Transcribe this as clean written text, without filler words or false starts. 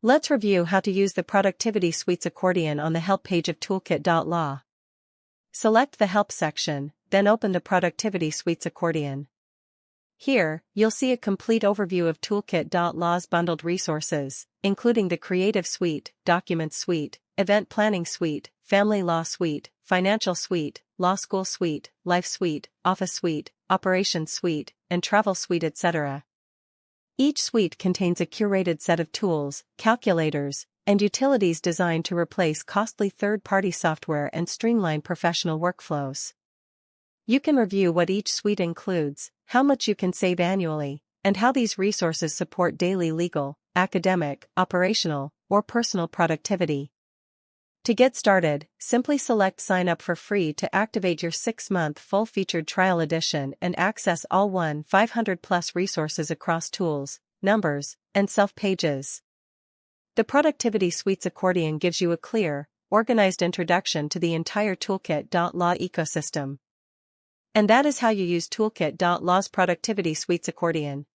Let's review how to use the Productivity Suites accordion on the Help page of Toolkit.law. Select the Help section, then open the Productivity Suites accordion. Here, you'll see a complete overview of Toolkit.law's bundled resources, including the Creative Suite, Documents Suite, Event Planning Suite, Family Law Suite, Financial Suite, Law School Suite, Life Suite, Office Suite, Operations Suite, and Travel Suite, etc. Each suite contains a curated set of tools, calculators, and utilities designed to replace costly third-party software and streamline professional workflows. You can review what each suite includes, how much you can save annually, and how these resources support daily legal, academic, operational, or personal productivity. To get started, simply select Sign Up for Free to activate your 6-month full-featured trial edition and access all 500+ resources across tools, numbers, and self-pages. The Productivity Suites accordion gives you a clear, organized introduction to the entire Toolkit.law ecosystem. And that is how you use Toolkit.law's Productivity Suites accordion.